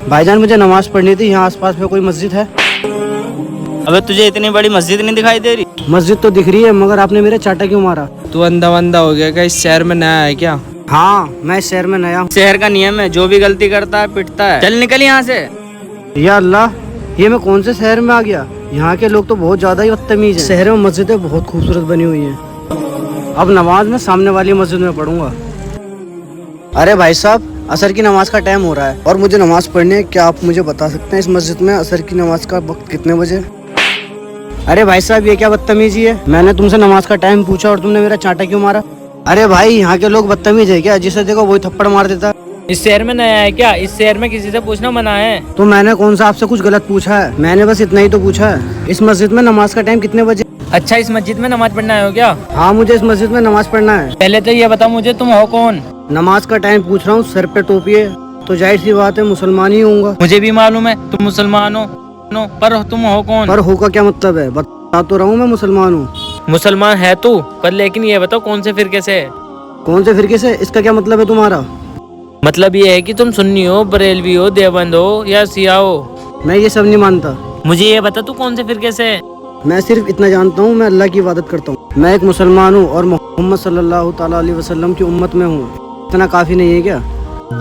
भाईजान मुझे नमाज पढ़नी थी, यहाँ आसपास में कोई मस्जिद है? अबे तुझे इतनी बड़ी मस्जिद नहीं दिखाई दे रही? मस्जिद तो दिख रही है, मगर आपने मेरे चाटा क्यों मारा? तू अंधा वंदा हो गया क्या? इस शहर में नया है क्या? हाँ, मैं इस शहर में नया हूँ। शहर का नियम है, जो भी गलती करता है पिटता है। चल निकल यहाँ से। या अल्लाह, ये मैं कौन से शहर में आ गया? यहाँ के लोग तो बहुत ज्यादा ही बदतमीज हैं। शहर में मस्जिदें बहुत खूबसूरत बनी हुई हैं। अब नमाज में सामने वाली मस्जिद में पढ़ूंगा। अरे भाई साहब, असर की नमाज का टाइम हो रहा है और मुझे नमाज पढ़नी है। क्या आप मुझे बता सकते हैं इस मस्जिद में असर की नमाज का वक्त कितने बजे? अरे भाई साहब, ये क्या बदतमीजी है? मैंने तुमसे नमाज का टाइम पूछा और तुमने मेरा चांटा क्यों मारा? अरे भाई, यहाँ के लोग बदतमीज है क्या? जिसे देखो वही थप्पड़ मार देता। इस शहर में नया है क्या? इस शहर में किसी से पूछना मना है। तो मैंने कौन सा आपसे कुछ गलत पूछा है? मैंने बस इतना ही तो पूछा है। इस मस्जिद में नमाज का टाइम कितने बजे? अच्छा, इस मस्जिद में नमाज पढ़ना है क्या? हाँ, मुझे इस मस्जिद में नमाज पढ़ना है। पहले तो ये बताओ मुझे, तुम हो कौन? नमाज का टाइम पूछ रहा हूँ, सर पे टोपी है तो जाहिर सी बात है मुसलमान ही होऊंगा। मुझे भी मालूम है तुम मुसलमान हो, पर तुम हो कौन? पर हो का क्या मतलब है? बता तो रहा हूँ मैं मुसलमान हूँ। मुसलमान है तू, पर लेकिन ये बताओ कौन से फिरके से? कौन से फिरके से? इसका क्या मतलब है तुम्हारा? मतलब ये है कि तुम सुन्नी हो, बरेलवी हो, देवबंद हो या सिया हो? मैं ये सब नहीं मानता। मुझे ये बता तू कौन से फिरके से? मैं सिर्फ इतना जानता हूँ, मैं अल्लाह की इबादत करता हूँ। मैं एक मुसलमान हूँ और मोहम्मद सल्लल्लाहु ताला अलैहि वसल्लम की उम्मत में हूँ। इतना काफी नहीं है क्या?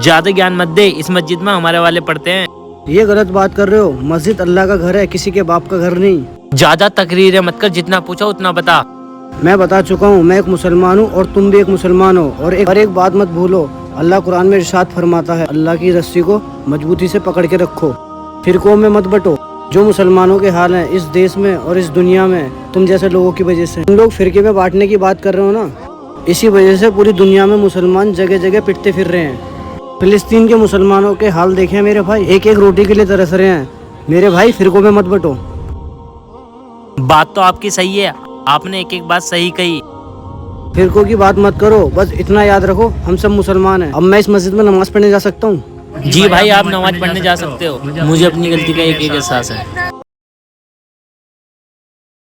ज्यादा ज्ञान मत दे, इस मस्जिद में हमारे वाले पढ़ते हैं। ये गलत बात कर रहे हो। मस्जिद अल्लाह का घर है, किसी के बाप का घर नहीं। ज्यादा तकरीरें मत कर, जितना पूछा उतना बता। मैं बता चुका हूँ, मैं एक मुसलमान हूँ और तुम भी एक मुसलमान हो। और एक बात मत भूलो, अल्लाह कुरान में इरशाद फरमाता है, अल्लाह की रस्सी को मजबूती से पकड़ के रखो, फिरकों में मत बटो। जो मुसलमानों के हाल हैं इस देश में और इस दुनिया में तुम जैसे लोगों की वजह से। तुम लोग फिरके में बांटने की बात कर रहे हो ना, इसी वजह से पूरी दुनिया में मुसलमान जगह जगह पिटते फिर रहे हैं। फिलिस्तीन के मुसलमानों के हाल देखे मेरे भाई, एक एक रोटी के लिए तरस रहे हैं। मेरे भाई, फिरकों में मत बटो। बात तो आपकी सही है, आपने एक एक बात सही कही। फिरकों की बात मत करो, बस इतना याद रखो, हम सब मुसलमान हैं। अब मैं इस मस्जिद में नमाज पढ़ने जा सकता हूँ? जी भाई, आप नमाज पढ़ने जा सकते हो। मुझे अपनी गलती का एक एहसास है।